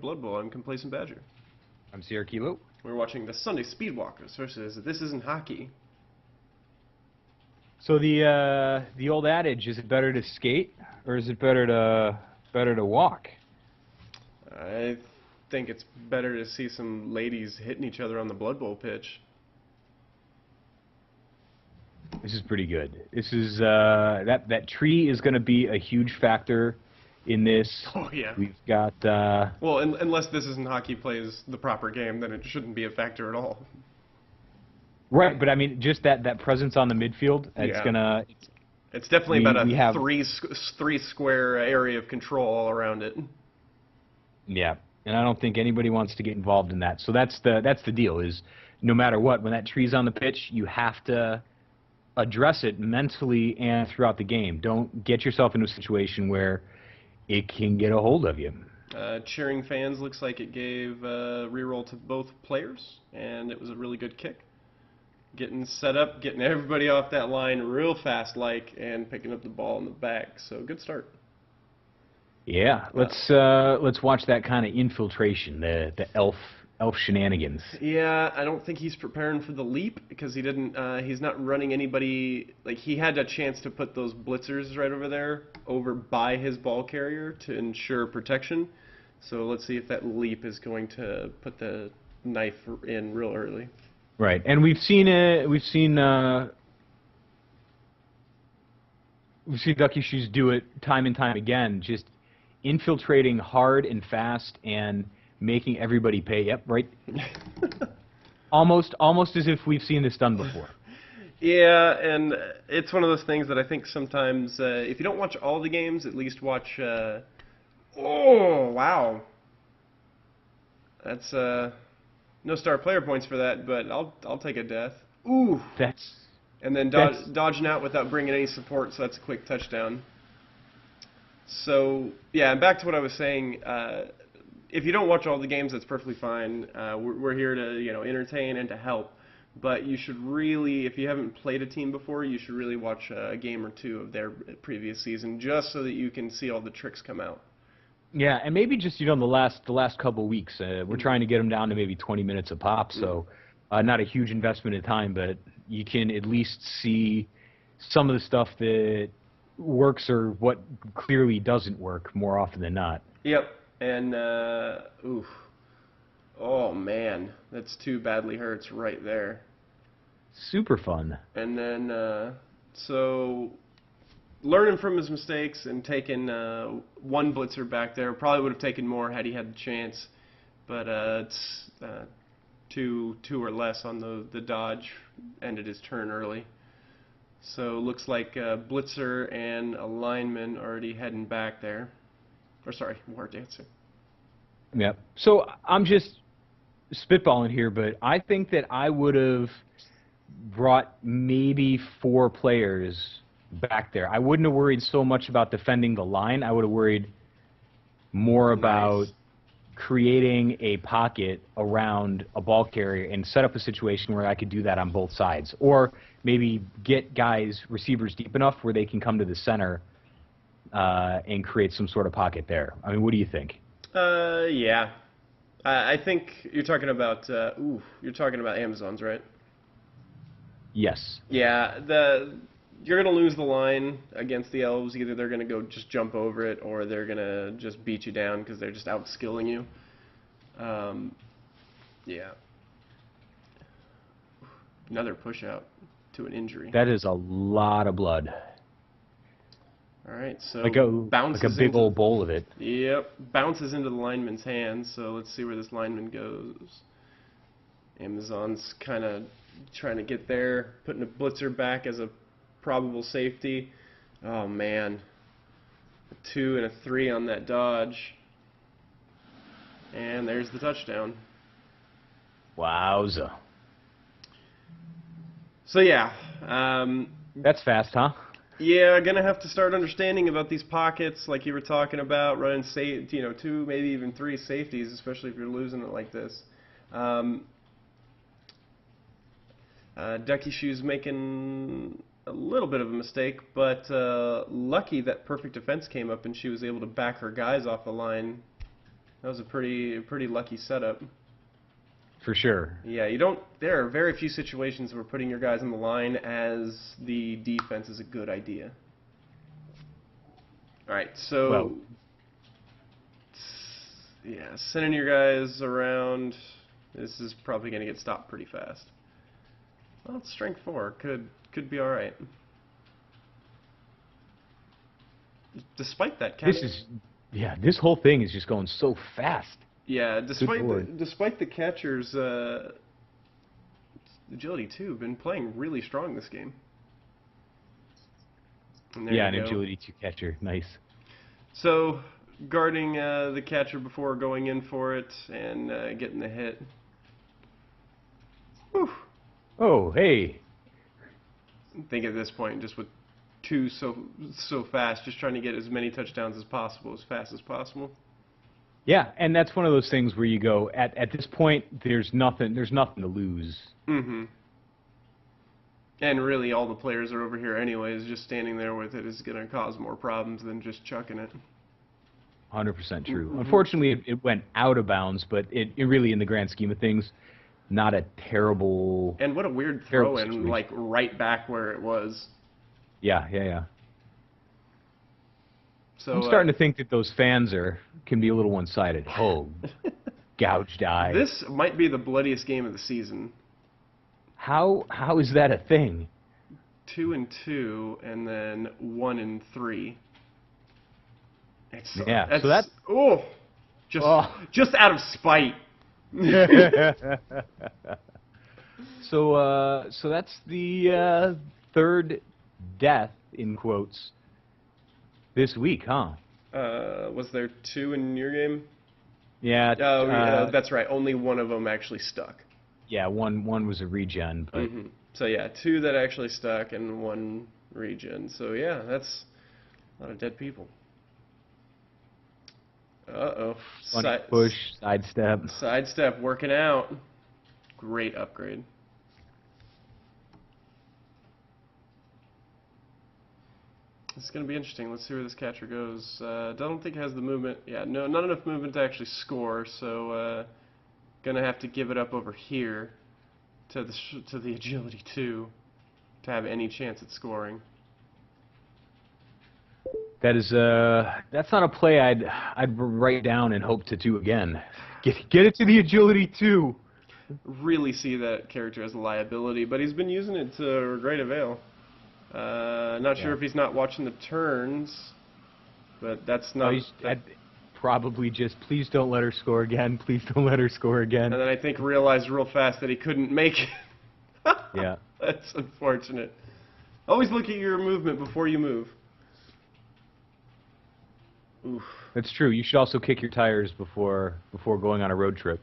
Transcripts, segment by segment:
Blood Bowl. I'm Complacent Badger. I'm Sierra Kilo. We're watching the Sunday Speedwalkers versus This Isn't Hockey. So the old adage, is it better to skate or is it better to walk? I think it's better to see some ladies hitting each other on the Blood Bowl pitch. This is pretty good. This is that tree is going to be a huge factor in this. Oh yeah. We've got well, unless This Isn't Hockey plays the proper game, then it shouldn't be a factor at all. Right, but I mean, just that presence on the midfield, it's gonna. It's definitely about a three square area of control all around it. Yeah, and I don't think anybody wants to get involved in that. So that's the deal. Is no matter what, when that tree's on the pitch, you have to address it mentally and throughout the game. Don't get yourself into a situation where it can get a hold of you. Cheering fans looks like it gave reroll to both players, and it was a really good kick. Getting set up, getting everybody off that line real fast, and picking up the ball in the back. So good start. Yeah, let's watch that kind of infiltration, the elf shenanigans. Yeah, I don't think he's preparing for the leap because he didn't. He's not running anybody. Like he had a chance to put those blitzers right over there, over by his ball carrier to ensure protection. So let's see if that leap is going to put the knife in real early. Right, and we've seen Ducky Shoes do it time and time again, just infiltrating hard and fast and making everybody pay. Yep, right. almost as if we've seen this done before. Yeah, and it's one of those things that I think sometimes, if you don't watch all the games, at least watch. Oh wow, that's no star player points for that, but I'll take a death. Ooh, and then dodging out without bringing any support, so that's a quick touchdown. So yeah, and back to what I was saying. If you don't watch all the games, that's perfectly fine. We're here to entertain and to help. But you should really, if you haven't played a team before, you should really watch a game or two of their previous season, just so that you can see all the tricks come out. Yeah, and maybe just the last couple of weeks, we're trying to get them down to maybe 20 minutes a pop. So not a huge investment of time, but you can at least see some of the stuff that works or what clearly doesn't work more often than not. Yep. And, oof. Oh, man. That's two badly hurts right there. Super fun. And then, so, learning from his mistakes and taking one blitzer back there. Probably would have taken more had he had the chance. But it's two or less on the dodge. Ended his turn early. So, looks like blitzer and a lineman already heading back there. Or sorry, war dancer. Yep. So I'm just spitballing here, but I think that I would have brought maybe 4 players back there. I wouldn't have worried so much about defending the line. I would have worried more about creating a pocket around a ball carrier and set up a situation where I could do that on both sides. Or maybe get receivers deep enough where they can come to the center and create some sort of pocket there. I mean, what do you think? Yeah. I think you're talking about, you're talking about Amazons, right? Yes. Yeah, you're going to lose the line against the Elves. Either they're going to go just jump over it, or they're going to just beat you down because they're just outskilling you. Yeah. Another push out to an injury. That is a lot of blood. All right, so like a big old bowl of it. Yep, bounces into the lineman's hands. So let's see where this lineman goes. Amazon's kind of trying to get there, putting a blitzer back as a probable safety. Oh man, a 2 and a 3 on that dodge, and there's the touchdown. Wowza. So yeah, that's fast, huh? Yeah, gonna have to start understanding about these pockets, like you were talking about, running 2, maybe even 3 safeties, especially if you're losing it like this. Ducky Shoes making a little bit of a mistake, but lucky that perfect defense came up and she was able to back her guys off the line That was a pretty lucky setup. For sure. Yeah, you don't. There are very few situations where putting your guys on the line as the defense is a good idea. All right, so Well, yeah, sending your guys around. This is probably going to get stopped pretty fast. Well, it's strength 4. Could be all right. Despite that, this whole thing is just going so fast. Yeah, despite the catcher's agility too, been playing really strong this game. Yeah, an agility 2 catcher, nice. So guarding the catcher before going in for it and getting the hit. Whew. Oh, hey. I think at this point, just with 2 so fast, just trying to get as many touchdowns as possible, as fast as possible. Yeah, and that's one of those things where you go at this point. There's nothing to lose. Mm-hmm. And really, all the players are over here anyways. Just standing there with it is going to cause more problems than just chucking it. 100% true. Mm-hmm. Unfortunately, it went out of bounds, but it really, in the grand scheme of things, not a terrible. And what a weird throw in, like right back where it was. Yeah. So I'm starting to think that those fans can be a little one-sided. Oh, gouged eye. This might be the bloodiest game of the season. How is that a thing? 2-2, and then 1-3. So that's just out of spite. So that's the third death in quotes this week, huh? Was there 2 in your game? Yeah. Oh, that's right. Only one of them actually stuck. Yeah, one was a regen, but So yeah, 2 that actually stuck and 1 regen. So yeah, that's a lot of dead people. Uh-oh. Push, sidestep. Sidestep working out. Great upgrade. It's going to be interesting. Let's see where this catcher goes. Don't think it has the movement. Yeah, no, not enough movement to actually score. So going to have to give it up over here to the agility 2 to have any chance at scoring. That's not a play I'd write down and hope to do again. Get it to the agility 2. Really see that character as a liability, but he's been using it to great avail. Not sure if he's not watching the turns, but that's not. I'd probably just, please don't let her score again. Please don't let her score again. And then I think realized real fast that he couldn't make it. Yeah. That's unfortunate. Always look at your movement before you move. Oof. That's true. You should also kick your tires before going on a road trip.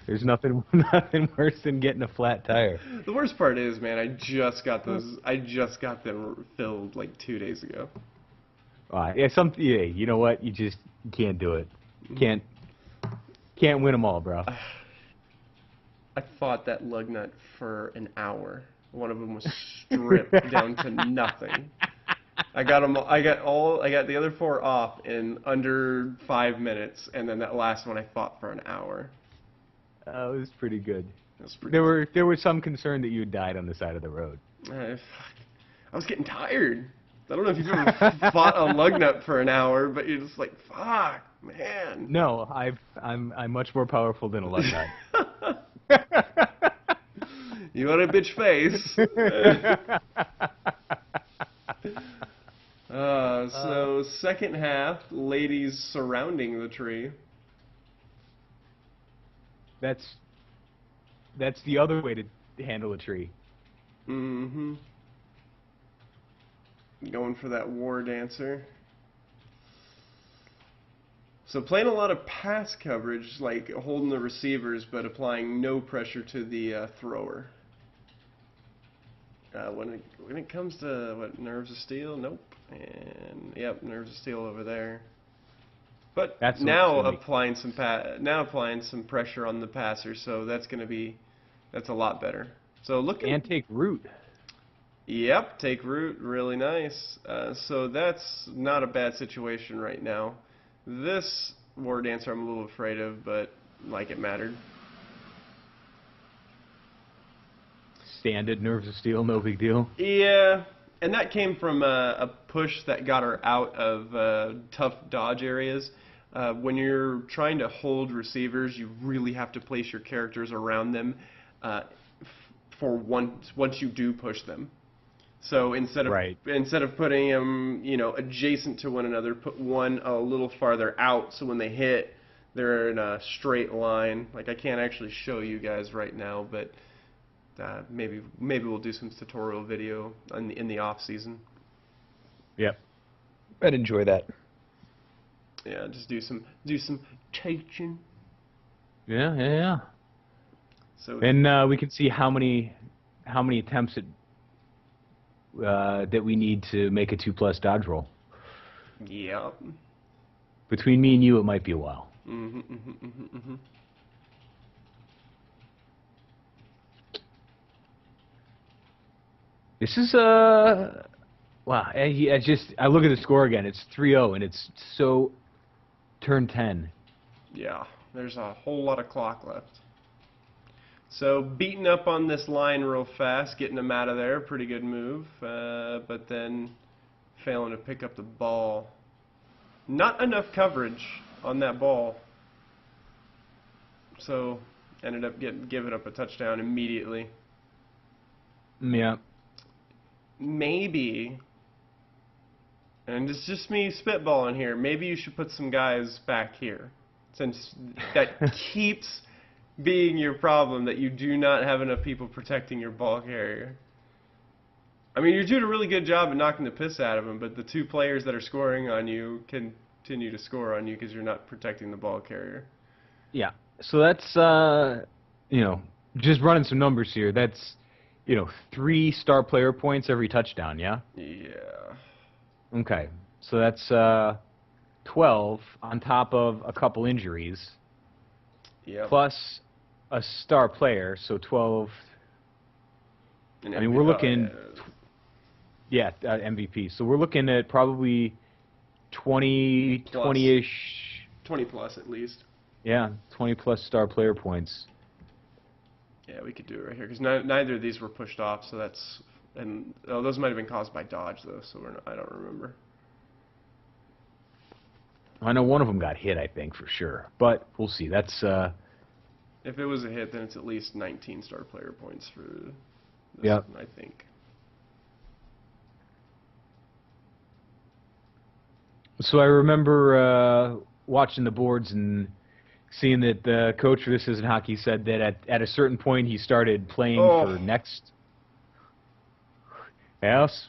There's nothing worse than getting a flat tire. The worst part is, man, I just got them filled like 2 days ago. You know what? You can't do it. Can't win them all, bro. I fought that lug nut for an hour. One of them was stripped down to nothing. I got the other 4 off in under 5 minutes, and then that last one I fought for an hour. It was pretty good. There was some concern that you had died on the side of the road. I was getting tired. I don't know if you've ever fought a lug nut for an hour, but you're just like, fuck, man. No, I'm much more powerful than a lug nut. You want a bitch face. So second half, ladies surrounding the tree. That's the other way to handle a tree. Mm-hmm. Going for that war dancer. So playing a lot of pass coverage, like holding the receivers, but applying no pressure to the thrower. When it comes to nerves of steel, nope. And yep, nerves of steel over there. But now applying some pressure on the passer, so that's a lot better. So and take root. Yep, take root, really nice. So that's not a bad situation right now. This war dancer I'm a little afraid of, but like it mattered. Standard nerves of steel, no big deal. Yeah, and that came from a push that got her out of tough dodge areas. When you're trying to hold receivers, you really have to place your characters around them for once you do push them. So instead of putting them, adjacent to one another, put one a little farther out, so when they hit, they're in a straight line. Like I can't actually show you guys right now, but maybe we'll do some tutorial video in the off season. Yep, I'd enjoy that. Yeah, just do some teaching. Yeah. So and we can see how many attempts that we need to make a 2+ dodge roll. Yeah. Between me and you, it might be a while. This is wow. I look at the score again. It's 3-0, and it's so turn 10. Yeah, there's a whole lot of clock left. So beating up on this line real fast, getting them out of there, pretty good move. But then failing to pick up the ball. Not enough coverage on that ball. So ended up giving up a touchdown immediately. Yeah. Maybe, and it's just me spitballing here, maybe you should put some guys back here, since that keeps being your problem, that you do not have enough people protecting your ball carrier. I mean, you're doing a really good job of knocking the piss out of them, but the two players that are scoring on you continue to score on you because you're not protecting the ball carrier. Yeah. So that's just running some numbers here. That's 3 star player points every touchdown, yeah? Yeah. Okay. So that's 12 on top of a couple injuries. Yep. Plus a star player, so 12. And I mean, we're looking MVP. So we're looking at probably 20-ish. 20 plus at least. Yeah, 20+ star player points. Yeah, we could do it right here because neither of these were pushed off. So that's those might have been caused by dodge though. So I don't remember. I know one of them got hit, I think for sure, but we'll see. That's if it was a hit, then it's at least 19 star player points for this yep. one, I think. So I remember watching the boards and seeing that the coach for This Isn't Hockey said that at a certain point he started playing for next. Yes,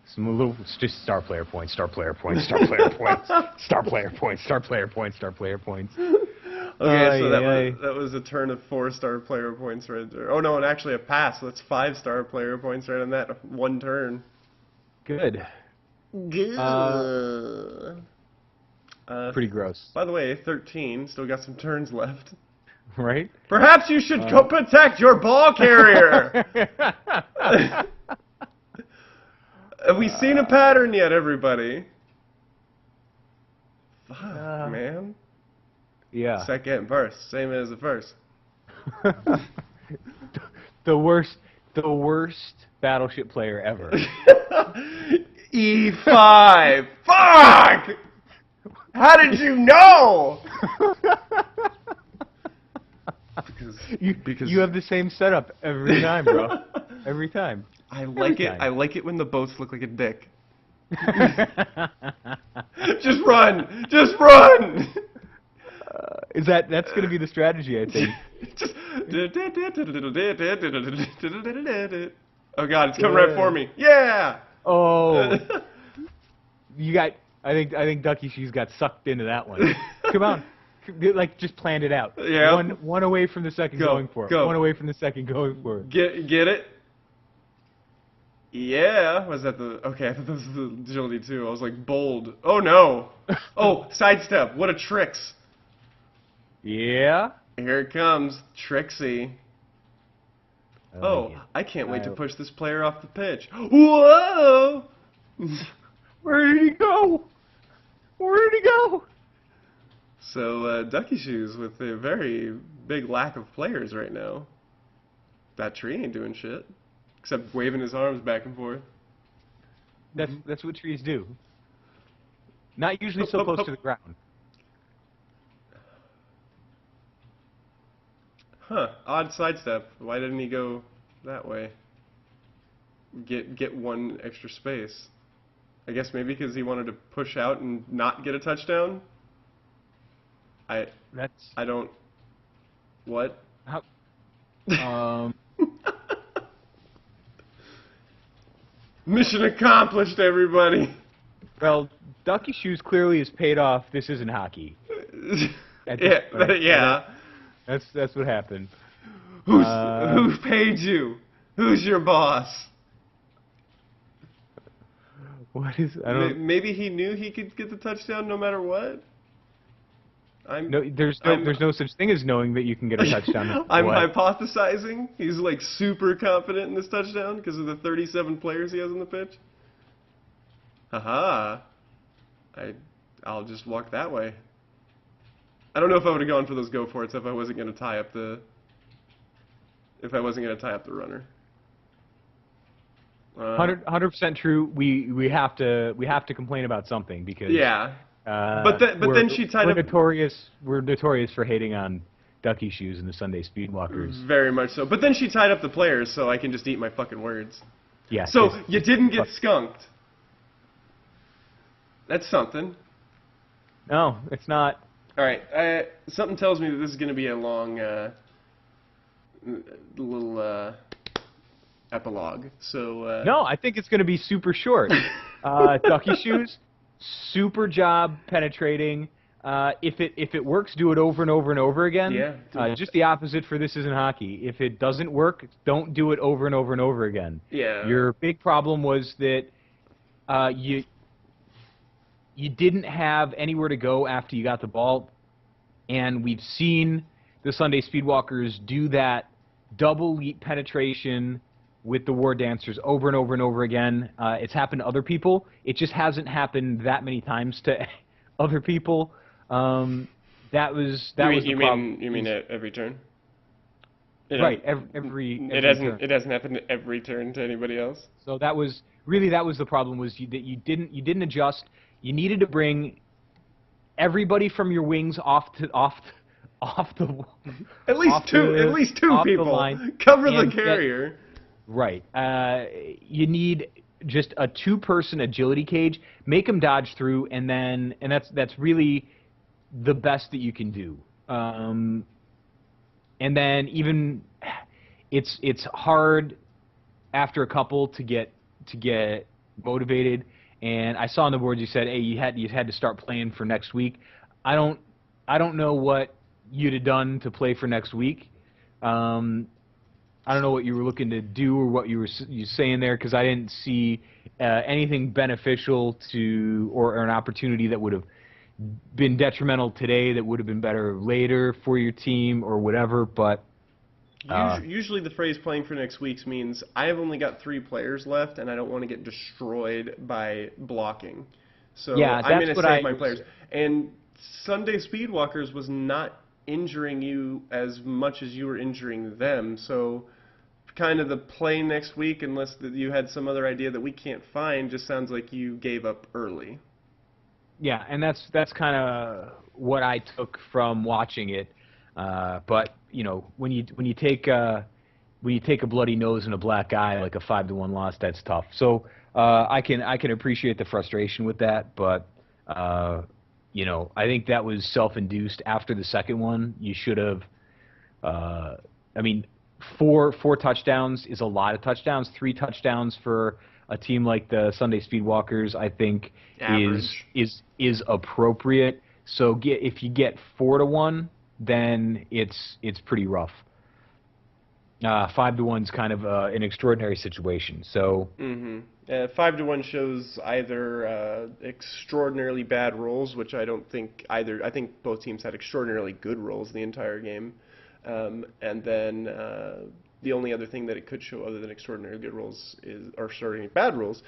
some little just star player points, star player points, star player points, star player points, star player points, star player points. Okay, so that was a turn of 4 star player points right there. Oh no, and actually a pass. So that's 5 star player points right on that one turn. Good. Good. Pretty gross. By the way, 13. Still got some turns left. Right? Perhaps you should go protect your ball carrier. Have we seen a pattern yet, everybody? Fuck, man. Yeah. Second verse, same as the first. The worst battleship player ever. E5. Fuck! How did you know? Because you have the same setup every time, bro. Every time. I like it. I like it when the boats look like a dick. Just run. Just run. That's going to be the strategy, I think. Oh God, it's coming right for me. Yeah. Oh. I think Ducky Shoes got sucked into that one. Come on. Like, just planned it out. Yeah. One away from the second going for it. Go. One away from the second going for it. Get it? Yeah. Was that the... Okay, I thought that was the agility too. I was like, bold. Oh, no. Oh, sidestep. What a tricks. Yeah. Here it comes. Trixie. I like Oh, it. I can't wait to push this player off the pitch. Whoa! Where did he go? Where did he go? So, Ducky Shoes with a very big lack of players right now. That tree ain't doing shit. Except waving his arms back and forth. That's what trees do. Not usually so close to the ground. Huh, odd sidestep. Why didn't he go that way? Get one extra space. I guess maybe because he wanted to push out and not get a touchdown? I don't... What? How, Mission accomplished, everybody! well, Ducky Shoes clearly has paid off This Isn't Hockey. Yeah. That's what happened. Who paid you? Who's your boss? What is... I don't... Maybe he knew he could get the touchdown no matter what? There's no such thing as knowing that you can get a touchdown. I'm hypothesizing. He's like super confident in this touchdown because of the 37 players he has on the pitch. Haha. I'll just walk that way. I don't know if I would have gone for those go for it if I wasn't going to tie up the runner. 100% true. We have to complain about something because yeah. But then she tied up. We're notorious for hating on Ducky Shoes and the Sunday Speedwalkers. Very much so. But then she tied up the players, so I can just eat my fucking words. Yeah. So you didn't get skunked. That's something. No, it's not. All right. Something tells me that this is going to be a long little epilogue. So. No, I think it's going to be super short. Ducky Shoes, super job penetrating. If it works, do it over and over and over again. Yeah. Just the opposite for This Isn't Hockey. If it doesn't work, don't do it over and over and over again. Yeah. Your big problem was that you didn't have anywhere to go after you got the ball, and we've seen the Sunday Speedwalkers do that double leap penetration with the War Dancers over and over and over again. It's happened to other people. It just hasn't happened that many times to other people. That was the problem. You mean at every turn? Right. Every turn. It hasn't happened at every turn to anybody else. So that was the problem, was that you didn't adjust. You needed to bring everybody from your wings off the at least two people line, cover the carrier. Right. You need just a two-person agility cage. Make them dodge through, and that's really the best that you can do. And then even it's hard after a couple to get motivated. And I saw on the board you said, hey, you had to start playing for next week. I don't know what you'd have done to play for next week. I don't know what you were looking to do or what you were saying there, because I didn't see anything beneficial or an opportunity that would have been detrimental today that would have been better later for your team or whatever. But usually the phrase "playing for next week's" means I have only got 3 players left and I don't want to get destroyed by blocking. So yeah, I'm going to save my players. And Sunday Speedwalkers was not injuring you as much as you were injuring them. So kind of the play next week, unless you had some other idea that we can't find, just sounds like you gave up early. Yeah, and that's kind of what I took from watching it. But you know, when you take a bloody nose and a black eye like a 5-1 loss, that's tough. So I can appreciate the frustration with that, but you know, I think that was self-induced. After the second one, you should have. I mean, four touchdowns is a lot of touchdowns. 3 touchdowns for a team like the Sunday Speedwalkers, I think, is appropriate. So if you get 4-1, then it's pretty rough. 5-1's kind of an extraordinary situation. So 5-1 shows either extraordinarily bad rolls, which I don't think either. I think both teams had extraordinarily good rolls the entire game, and then the only other thing that it could show other than extraordinary good rules or extraordinary bad rules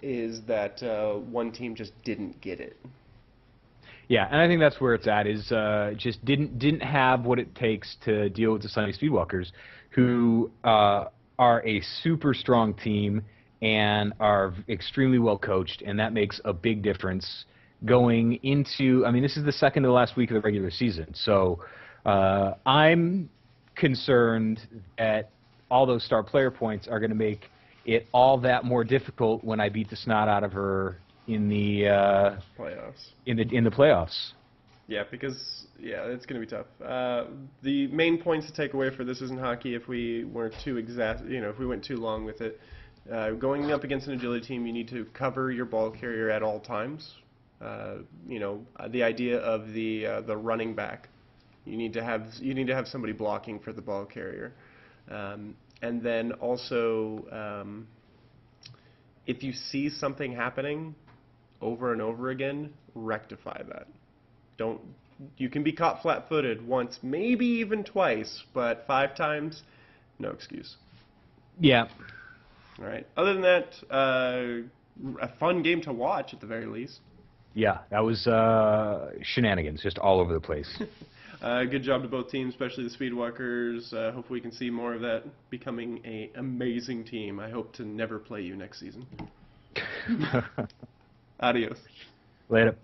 is that one team just didn't get it. Yeah, and I think that's where it's at. Is just didn't have what it takes to deal with the Sunday Speedwalkers, who are a super strong team and are extremely well coached, and that makes a big difference going into. I mean, this is the second to the last week of the regular season, so I'm concerned that all those star player points are going to make it all that more difficult when I beat the snot out of her in the Playoffs. In the playoffs. Yeah, because it's going to be tough. The main points to take away for This Isn't Hockey, if we weren't too if we went too long with it, going up against an agility team, you need to cover your ball carrier at all times. The idea of the running back, you need to have somebody blocking for the ball carrier, and then also if you see something happening over and over again, rectify that. You can be caught flat-footed once, maybe even twice, but 5 times, no excuse. Yeah. All right. Other than that, a fun game to watch at the very least. Yeah, that was shenanigans just all over the place. Good job to both teams, especially the Speedwalkers. Hopefully we can see more of that becoming an amazing team. I hope to never play you next season. Adios. Later.